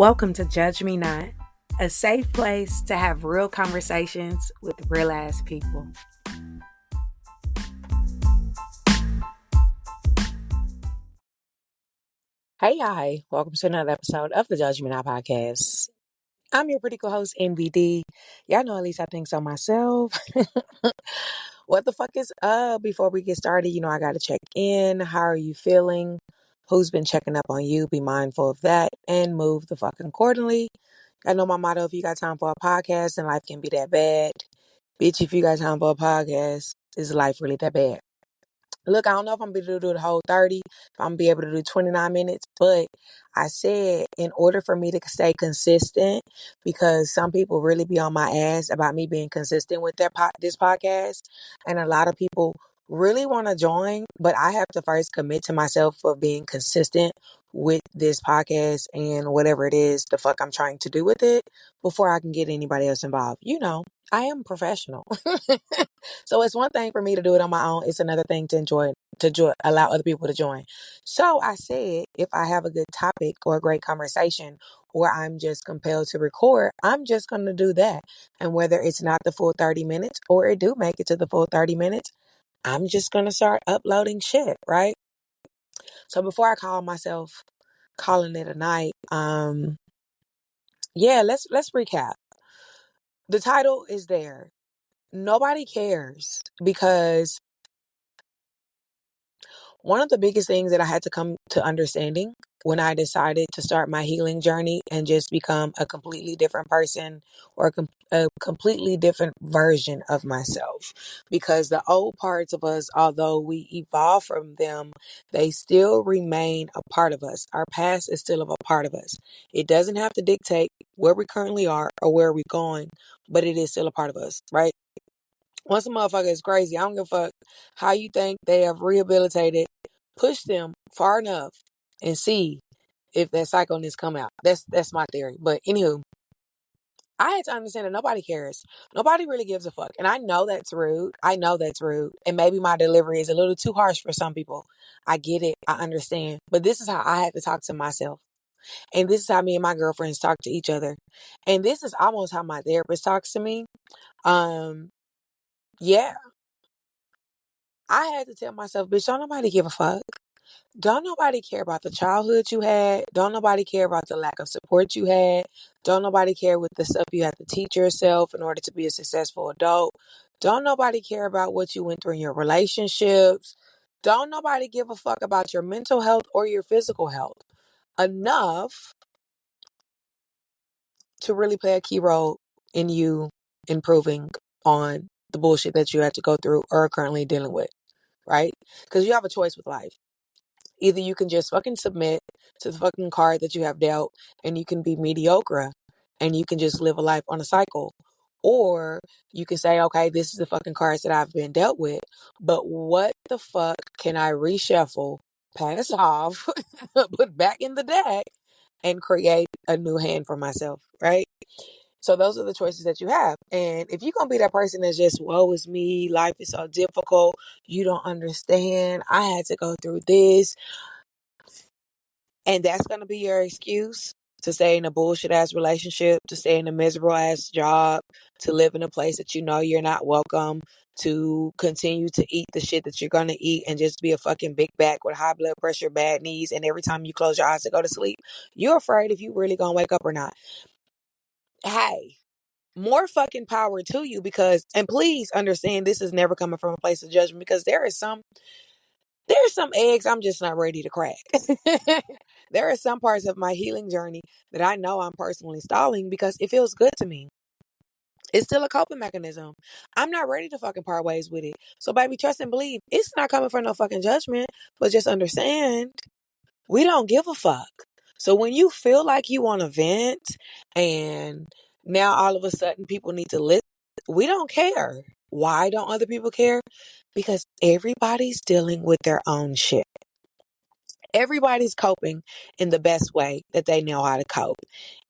Welcome to Judge Me Not, a safe place to have real conversations with real ass people. Hey, y'all. Welcome to another episode of the Judge Me Not podcast. I'm your pretty cool host, NVD. Y'all know at least I think so myself. What the fuck is up? Before we get started, I got to check in. How are you feeling? Who's been checking up on you? Be mindful of that and move the fuck accordingly. I know my motto, if you got time for a podcast, then life can be that bad. Bitch, if you got time for a podcast, is life really that bad? Look, I don't know if I'm going to be able to do the whole 30, if I'm going to be able to do 29 minutes, but I said in order for me to stay consistent, because some people really be on my ass about me being consistent with this podcast, and a lot of people really want to join, but I have to first commit to myself for being consistent with this podcast and whatever it is the fuck I'm trying to do with it before I can get anybody else involved. I am professional. So it's one thing for me to do it on my own. It's another thing allow other people to join. So I said, if I have a good topic or a great conversation, or I'm just compelled to record, I'm just going to do that. And whether it's not the full 30 minutes or it do make it to the full 30 minutes, I'm just going to start uploading shit, right? So before I call myself calling it a night, let's recap. The title is there. Nobody cares, because one of the biggest things that I had to come to understanding when I decided to start my healing journey and just become a completely different person, or a completely different version of myself, because the old parts of us, although we evolve from them, they still remain a part of us. Our past is still a part of us. It doesn't have to dictate where we currently are or where we're going, but it is still a part of us, right? Once a motherfucker is crazy, I don't give a fuck how you think they have rehabilitated. Push them far enough and see if that psychoness come out. That's my theory. But anywho, I had to understand that nobody cares. Nobody really gives a fuck. And I know that's rude. And maybe my delivery is a little too harsh for some people. I get it. I understand. But this is how I had to talk to myself. And this is how me and my girlfriends talk to each other. And this is almost how my therapist talks to me. Yeah. I had to tell myself, bitch, don't nobody give a fuck. Don't nobody care about the childhood you had. Don't nobody care about the lack of support you had. Don't nobody care with the stuff you had to teach yourself in order to be a successful adult. Don't nobody care about what you went through in your relationships. Don't nobody give a fuck about your mental health or your physical health enough to really play a key role in you improving on the bullshit that you had to go through or are currently dealing with, right? Because you have a choice with life. Either you can just fucking submit to the fucking card that you have dealt, and you can be mediocre and you can just live a life on a cycle. Or you can say, okay, this is the fucking cards that I've been dealt with, but what the fuck can I reshuffle, pass off, put back in the deck, and create a new hand for myself, right? So those are the choices that you have. And if you're going to be that person that's just, woe is me, life is so difficult, you don't understand, I had to go through this, and that's going to be your excuse to stay in a bullshit ass relationship, to stay in a miserable ass job, to live in a place that you know you're not welcome, to continue to eat the shit that you're going to eat and just be a fucking big back with high blood pressure, bad knees, and every time you close your eyes to go to sleep, you're afraid if you really going to wake up or not. Hey, more fucking power to you, because, and please understand, this is never coming from a place of judgment, because there's some eggs I'm just not ready to crack. There are some parts of my healing journey that I know I'm personally stalling because it feels good to me. It's still a coping mechanism. I'm not ready to fucking part ways with it. So baby, trust and believe. It's not coming from no fucking judgment, but just understand, we don't give a fuck. So when you feel like you want to vent and now all of a sudden people need to listen, we don't care. Why don't other people care? Because everybody's dealing with their own shit. Everybody's coping in the best way that they know how to cope.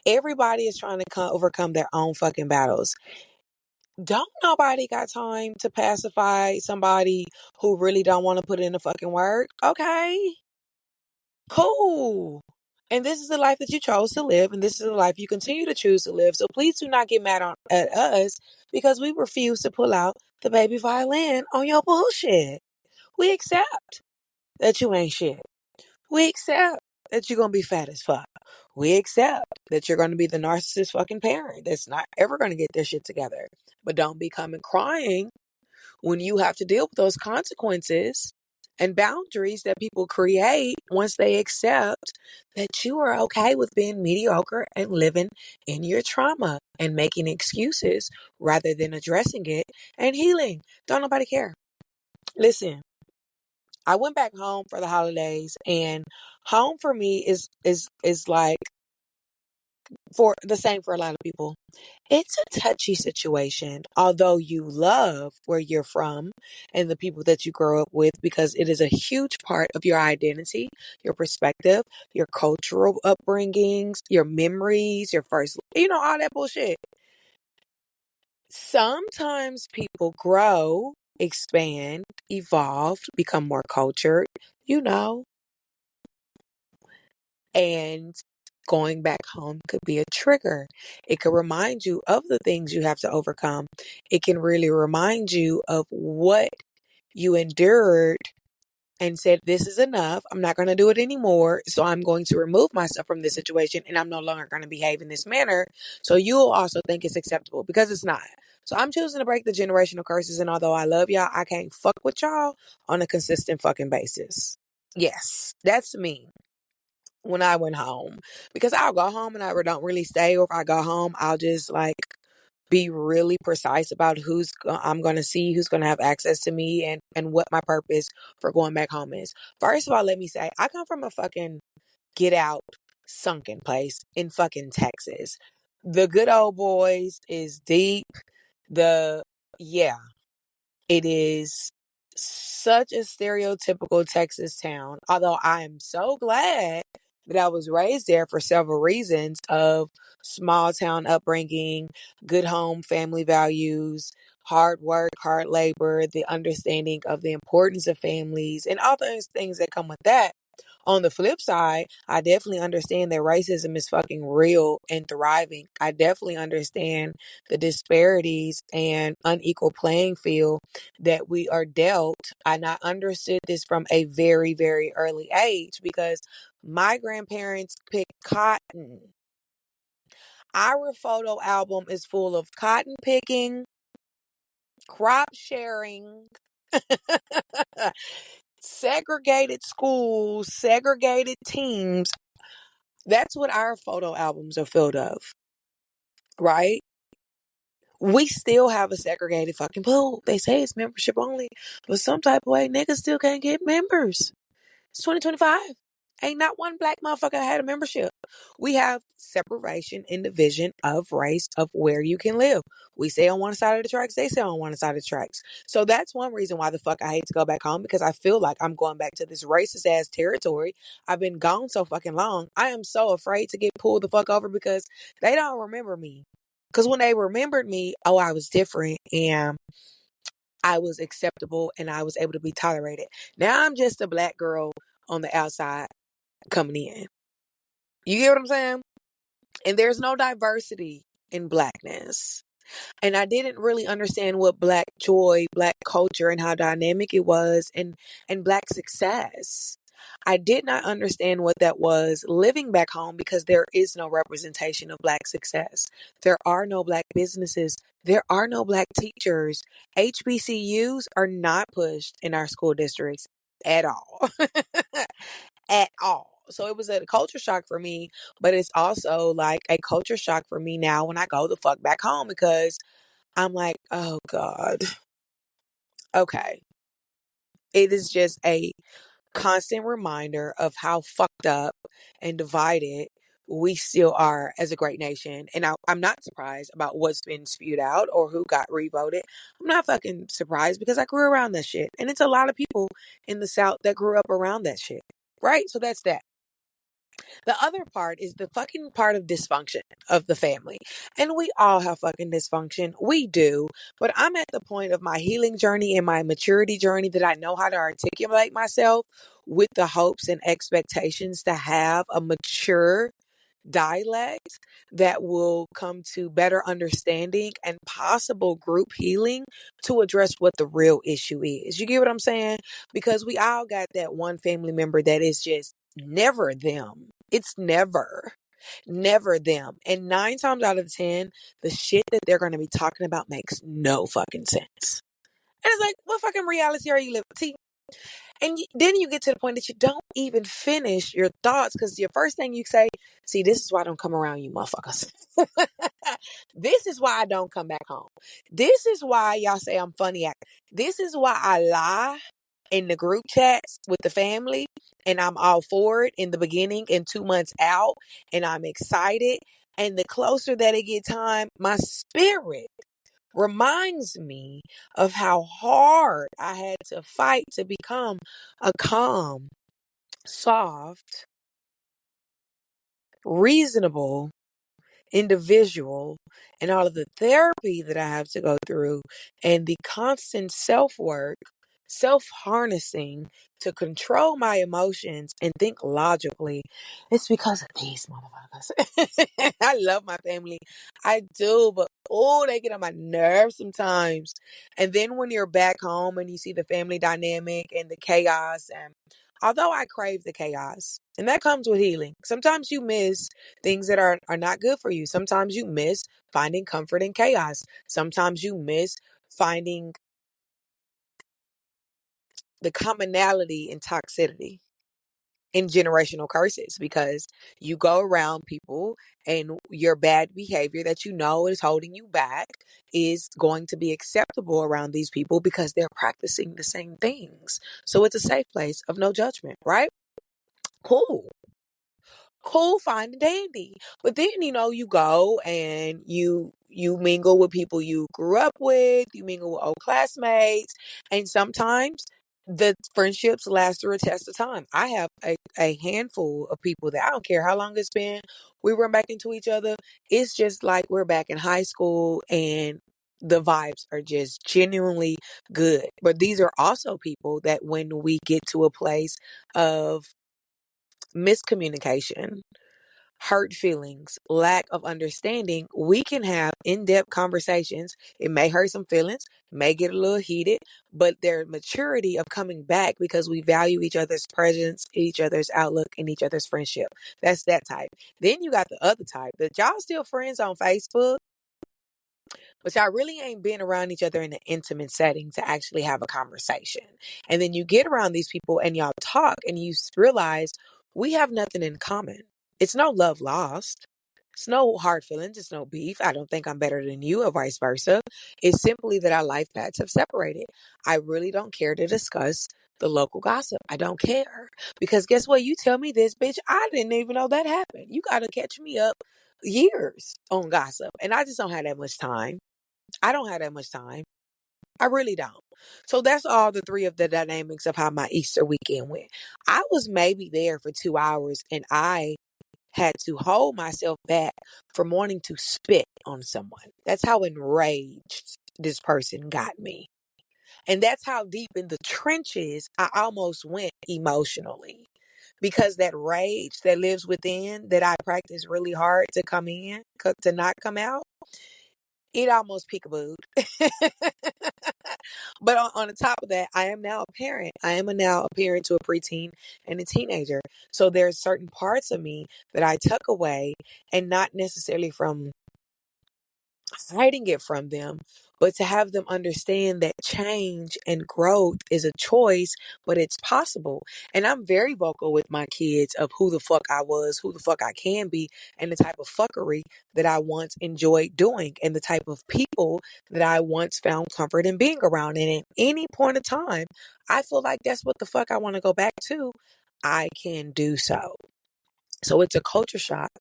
Everybody is trying to overcome their own fucking battles. Don't nobody got time to pacify somebody who really don't want to put in the fucking work. Okay, cool. And this is the life that you chose to live, and this is the life you continue to choose to live. So please do not get mad at us because we refuse to pull out the baby violin on your bullshit. We accept that you ain't shit. We accept that you're going to be fat as fuck. We accept that you're going to be the narcissist fucking parent that's not ever going to get their shit together. But don't be coming crying when you have to deal with those consequences and boundaries that people create once they accept that you are okay with being mediocre and living in your trauma and making excuses rather than addressing it and healing. Don't nobody care. Listen, I went back home for the holidays, and home for me is like for the same for a lot of people. It's a touchy situation, although you love where you're from and the people that you grow up with because it is a huge part of your identity, your perspective, your cultural upbringings, your memories, your first, all that bullshit. Sometimes people grow, expand, evolve, become more cultured, you know, and going back home could be a trigger. It could remind you of the things you have to overcome. It can really remind you of what you endured and said, this is enough. I'm not going to do it anymore. So I'm going to remove myself from this situation and I'm no longer going to behave in this manner. So you'll also think it's acceptable because it's not. So I'm choosing to break the generational curses. And although I love y'all, I can't fuck with y'all on a consistent fucking basis. Yes, that's me when I went home because I'll go home and I don't really stay, or if I go home, I'll just like be really precise about I'm going to see, who's going to have access to me, and what my purpose for going back home is. First of all, let me say, I come from a fucking get out sunken place in fucking Texas. The good old boys is deep. Yeah, it is such a stereotypical Texas town. Although I am so glad that I was raised there for several reasons of small town upbringing, good home family values, hard work, hard labor, the understanding of the importance of families, and all those things that come with that. On the flip side, I definitely understand that racism is fucking real and thriving. I definitely understand the disparities and unequal playing field that we are dealt. And I understood this from a very, very early age because my grandparents picked cotton. Our photo album is full of cotton picking, crop sharing, segregated schools, segregated teams. That's what our photo albums are filled of, right? We still have a segregated fucking pool. They say it's membership only, but some type of way niggas still can't get members. It's 2025. Ain't not one black motherfucker had a membership. We have separation in the vision of race of where you can live. We say on one side of the tracks, they say on one side of the tracks. So that's one reason why the fuck I hate to go back home, because I feel like I'm going back to this racist ass territory. I've been gone so fucking long. I am so afraid to get pulled the fuck over because they don't remember me. Because when they remembered me, oh, I was different and I was acceptable and I was able to be tolerated. Now I'm just a black girl on the outside coming in. You get what I'm saying? And there's no diversity in blackness. And I didn't really understand what black joy, black culture, and how dynamic it was, and black success. I did not understand what that was living back home because there is no representation of black success. There are no black businesses. There are no black teachers. HBCUs are not pushed in our school districts at all. At all. So it was a culture shock for me, but it's also like a culture shock for me now when I go the fuck back home because I'm like, oh God, okay. It is just a constant reminder of how fucked up and divided we still are as a great nation. And I'm not surprised about what's been spewed out or who got revoted. I'm not fucking surprised because I grew around that shit. And it's a lot of people in the South that grew up around that shit. Right? So that's that. The other part is the fucking part of dysfunction of the family. And we all have fucking dysfunction. We do. But I'm at the point of my healing journey and my maturity journey that I know how to articulate myself with the hopes and expectations to have a mature dialect that will come to better understanding and possible group healing to address what the real issue is. You get what I'm saying? Because we all got that one family member that is just never them. It's never them. And 9 times out of 10, the shit that they're going to be talking about makes no fucking sense. And it's like, what fucking reality are you living? See, and then you get to the point that you don't even finish your thoughts because your first thing you say, see, this is why I don't come around you motherfuckers. This is why I don't come back home. This is why y'all say I'm funny acting. This is why I lie in the group chats with the family and I'm all for it in the beginning and 2 months out and I'm excited. And the closer that it get time, my spirit reminds me of how hard I had to fight to become a calm, soft, reasonable individual and all of the therapy that I have to go through and the constant self work, self harnessing to control my emotions and think logically. It's because of these motherfuckers. I love my family. I do, but oh, they get on my nerves sometimes. And then when you're back home and you see the family dynamic and the chaos, and although I crave the chaos, and that comes with healing, sometimes you miss things that are not good for you. Sometimes you miss finding comfort in chaos. Sometimes you miss finding the commonality in toxicity in generational curses because you go around people and your bad behavior that you know is holding you back is going to be acceptable around these people because they're practicing the same things. So it's a safe place of no judgment, right? Cool, fine and dandy. But then, you go and you mingle with people you grew up with, you mingle with old classmates, and sometimes the friendships last through a test of time. I have a handful of people that I don't care how long it's been, we run back into each other. It's just like we're back in high school and the vibes are just genuinely good. But these are also people that when we get to a place of miscommunication, hurt feelings, lack of understanding, we can have in-depth conversations. It may hurt some feelings, may get a little heated, but their maturity of coming back because we value each other's presence, each other's outlook, and each other's friendship. That's that type. Then you got the other type that y'all still friends on Facebook, but y'all really ain't been around each other in an intimate setting to actually have a conversation. And then you get around these people and y'all talk and you realize we have nothing in common. It's no love lost. It's no hard feelings. It's no beef. I don't think I'm better than you or vice versa. It's simply that our life paths have separated. I really don't care to discuss the local gossip. I don't care. Because guess what? You tell me this, bitch, I didn't even know that happened. You got to catch me up years on gossip. And I just don't have that much time. I don't have that much time. I really don't. So that's all the three of the dynamics of how my Easter weekend went. I was maybe there for 2 hours and I had to hold myself back from wanting to spit on someone. That's how enraged this person got me. And that's how deep in the trenches I almost went emotionally. Because that rage that lives within that I practice really hard to come in, to not come out, it almost peekabooed. But on the top of that, I am now a parent. I am now a parent to a preteen and a teenager. So there's certain parts of me that I tuck away and not necessarily from hiding it from them, but to have them understand that change and growth is a choice, but it's possible. And I'm very vocal with my kids of who the fuck I was, who the fuck I can be, and the type of fuckery that I once enjoyed doing, and the type of people that I once found comfort in being around. And at any point of time, I feel like that's what the fuck I want to go back to. I can do so. So it's a culture shock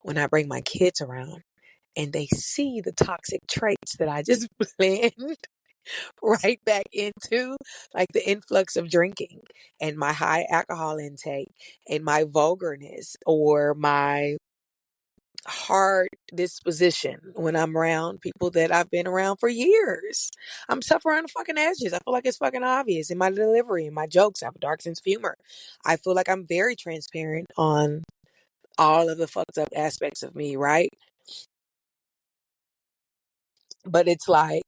when I bring my kids around and they see the toxic traits that I just blend. right back into like the influx of drinking and my high alcohol intake and my vulgarness or my hard disposition when I'm around people that I've been around for years. I'm tough around the fucking edges. I feel like it's fucking obvious in my delivery, in my jokes. I have a dark sense of humor. I feel like I'm very transparent on all of the fucked up aspects of me, right? But it's like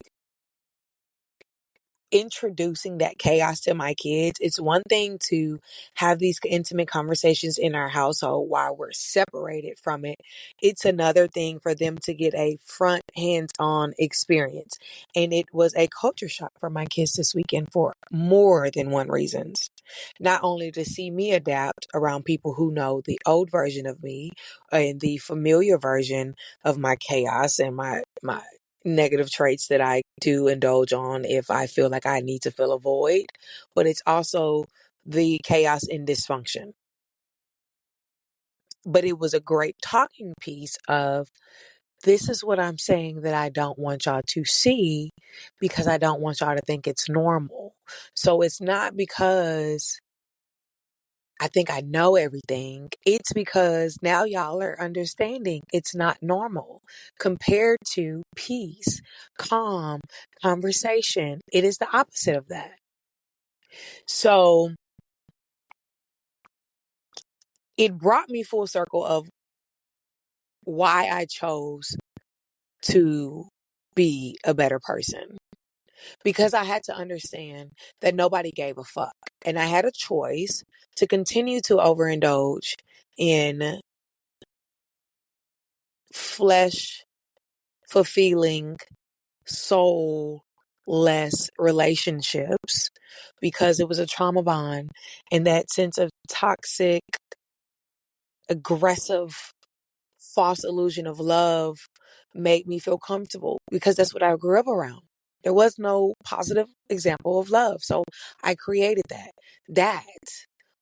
introducing that chaos to my kids. It's one thing to have these intimate conversations in our household while we're separated from it. It's another thing for them to get a front hands-on experience. And it was a culture shock for my kids this weekend for more than one reasons. Not only to see me adapt around people who know the old version of me and the familiar version of my chaos and my negative traits that I do indulge on if I feel like I need to fill a void, but it's also the chaos and dysfunction. But it was a great talking piece of this is what I'm saying that I don't want y'all to see because I don't want y'all to think it's normal. So it's not because I think I know everything. It's because now y'all are understanding it's not normal compared to peace, calm, conversation. It is the opposite of that. So it brought me full circle of why I chose to be a better person because I had to understand that nobody gave a fuck. And I had a choice to continue to overindulge in flesh fulfilling soul less relationships because it was a trauma bond and that sense of toxic, aggressive, false illusion of love made me feel comfortable because that's what I grew up around. There was no positive example of love. So I created that. That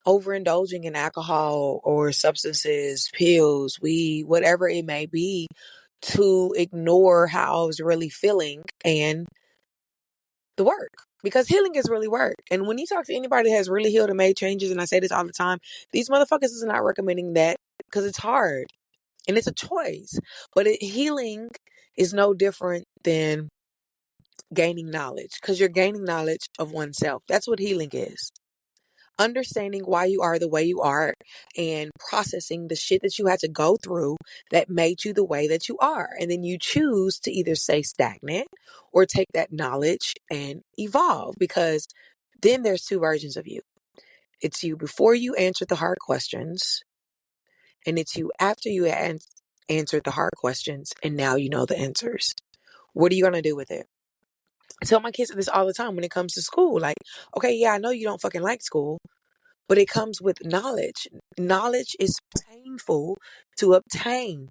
overindulging in alcohol or substances, pills, weed, whatever it may be, to ignore how I was really feeling and the work. Because healing is really work. And when you talk to anybody that has really healed and made changes, and I say this all the time, these motherfuckers is not recommending that because it's hard and it's a choice. But healing is no different than gaining knowledge because you're gaining knowledge of oneself. That's what healing is. Understanding why you are the way you are and processing the shit that you had to go through that made you the way that you are. And then you choose to either stay stagnant or take that knowledge and evolve because then there's two versions of you. It's you before you answered the hard questions, and it's you after you answered the hard questions and now you know the answers. What are you going to do with it? I tell my kids this all the time when it comes to school. Like, okay, yeah, I know you don't fucking like school, but it comes with knowledge. Knowledge is painful to obtain.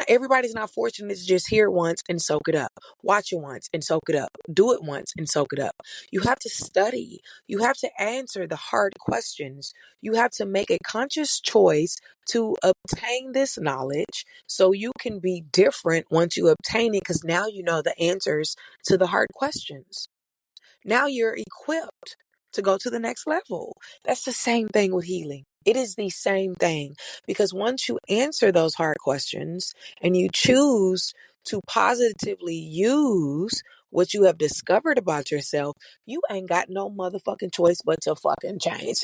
Everybody's not fortunate to just hear it once and soak it up. Watch it once and soak it up. Do it once and soak it up. You have to study. You have to answer the hard questions. You have to make a conscious choice to obtain this knowledge so you can be different once you obtain it because now you know the answers to the hard questions. Now you're equipped to go to the next level. That's the same thing with healing. It is the same thing because once you answer those hard questions and you choose to positively use what you have discovered about yourself, you ain't got no motherfucking choice but to fucking change.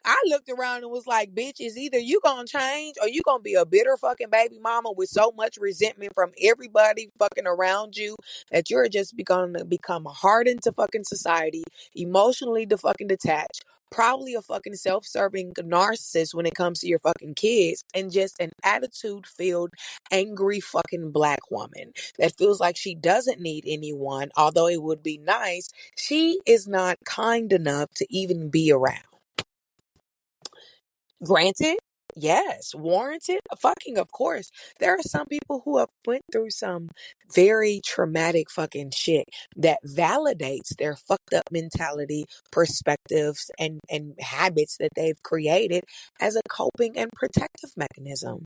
I looked around and was like, bitch, is either you gonna change or you gonna be a bitter fucking baby mama with so much resentment from everybody fucking around you that you're just gonna become hardened to fucking society, emotionally fucking detached, probably a fucking self-serving narcissist when it comes to your fucking kids, and just an attitude-filled, angry fucking black woman that feels like she doesn't need anyone, although it would be nice. She is not kind enough to even be around. Granted, yes. Warranted, fucking of course. There are some people who have went through some very traumatic fucking shit that validates their fucked up mentality, perspectives, and habits that they've created as a coping and protective mechanism.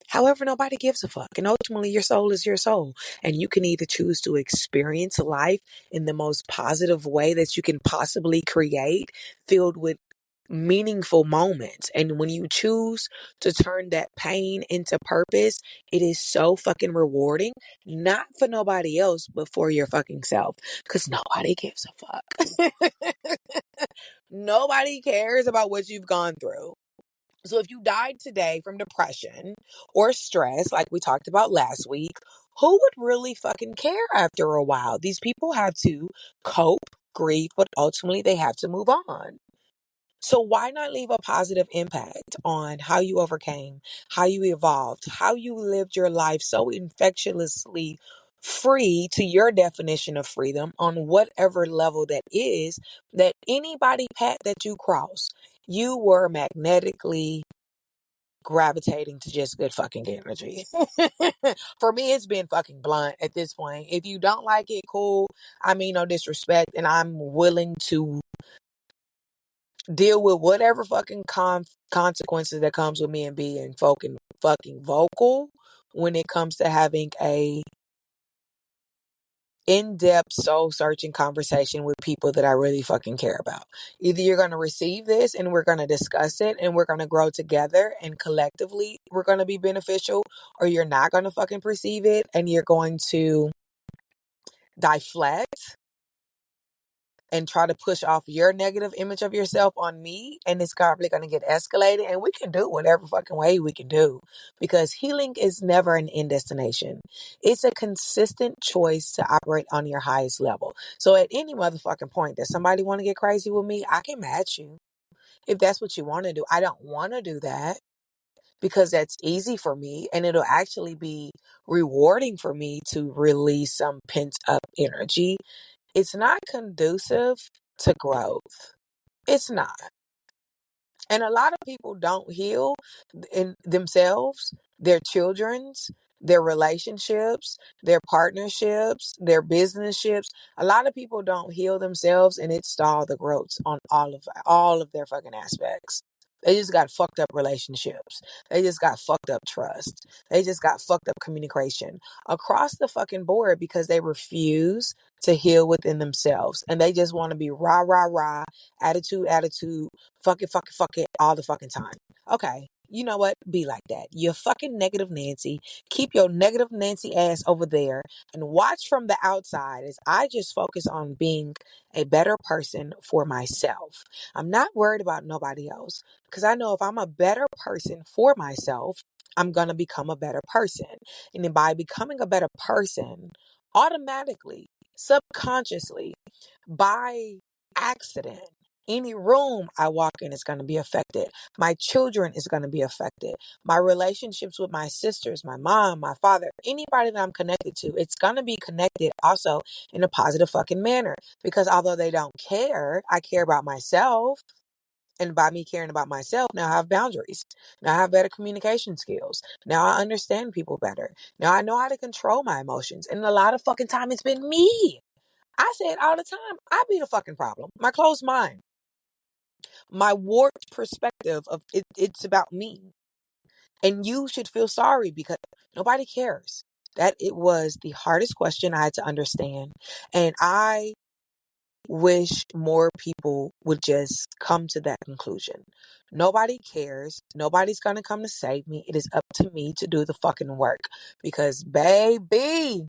However, nobody gives a fuck. And ultimately, your soul is your soul. And you can either choose to experience life in the most positive way that you can possibly create, filled with meaningful moments. And when you choose to turn that pain into purpose, it is so fucking rewarding, not for nobody else, but for your fucking self. Because nobody gives a fuck. Nobody cares about what you've gone through. So if you died today from depression or stress, like we talked about last week, who would really fucking care after a while? These people have to cope, grieve, but ultimately they have to move on. So why not leave a positive impact on how you overcame, how you evolved, how you lived your life so infectiously free to your definition of freedom on whatever level that is, that anybody path that you cross, you were magnetically gravitating to just good fucking energy. For me, it's been fucking blunt at this point. If you don't like it, cool. I mean, no disrespect, and I'm willing to deal with whatever fucking consequences that comes with me and being fucking vocal when it comes to having a in-depth soul searching conversation with people that I really fucking care about. Either you're going to receive this and we're going to discuss it and we're going to grow together and collectively we're going to be beneficial, or you're not going to fucking perceive it and you're going to deflect and try to push off your negative image of yourself on me, and it's probably going to get escalated, and we can do whatever fucking way we can do, because healing is never an end destination. It's a consistent choice to operate on your highest level. So at any motherfucking point that somebody want to get crazy with me, I can match you if that's what you want to do. I don't want to do that because that's easy for me, and it'll actually be rewarding for me to release some pent up energy. It's not conducive to growth. It's not. And a lot of people don't heal in themselves, their children's, their relationships, their partnerships, their businesships. A lot of people don't heal themselves, and it stalled the growth on all of their fucking aspects. They just got fucked up relationships. They just got fucked up trust. They just got fucked up communication across the fucking board because they refuse to heal within themselves. And they just want to be rah, rah, rah, attitude, fuck it all the fucking time. Okay. You know what? Be like that. You're fucking negative Nancy. Keep your negative Nancy ass over there and watch from the outside as I just focus on being a better person for myself. I'm not worried about nobody else because I know if I'm a better person for myself, I'm going to become a better person. And then by becoming a better person, automatically, subconsciously, by accident, any room I walk in is going to be affected. My children is going to be affected. My relationships with my sisters, my mom, my father, anybody that I'm connected to, it's going to be connected also in a positive fucking manner. Because although they don't care, I care about myself. And by me caring about myself, now I have boundaries. Now I have better communication skills. Now I understand people better. Now I know how to control my emotions. And a lot of fucking time it's been me. I say it all the time. I be the fucking problem. My closed mind, my warped perspective of it's about me. And you should feel sorry because nobody cares. That it was the hardest question I had to understand. And I wish more people would just come to that conclusion. Nobody cares. Nobody's going to come to save me. It is up to me to do the fucking work. Because, baby,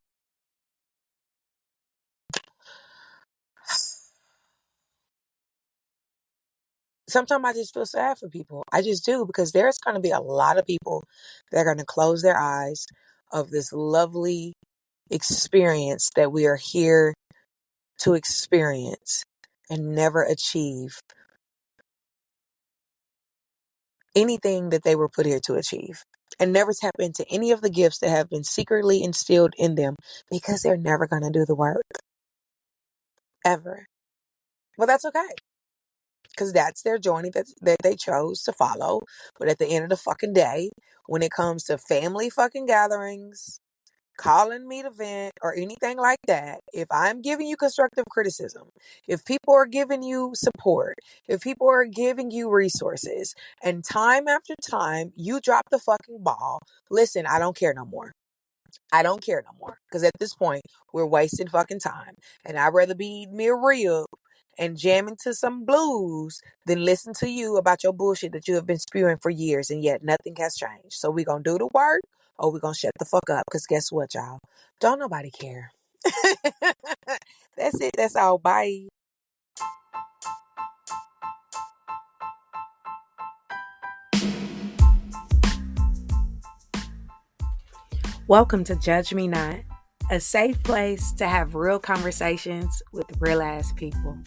sometimes I just feel sad for people. I just do, because there's going to be a lot of people that are going to close their eyes of this lovely experience that we are here to experience and never achieve anything that they were put here to achieve, and never tap into any of the gifts that have been secretly instilled in them, because they're never going to do the work ever. Well, that's okay, because that's their journey that they chose to follow. But at the end of the fucking day, when it comes to family fucking gatherings, calling me to vent or anything like that, if I'm giving you constructive criticism, if people are giving you support, if people are giving you resources, and time after time you drop the fucking ball, listen, I don't care no more. I don't care no more. Because at this point, we're wasting fucking time. And I'd rather be eating me a rib and jamming to some blues than listen to you about your bullshit that you have been spewing for years and yet nothing has changed. So we're going to do the work or we're going to shut the fuck up. Because guess what, y'all? Don't nobody care. That's it. That's all. Bye. Welcome to Judge Me Not, a safe place to have real conversations with real ass people.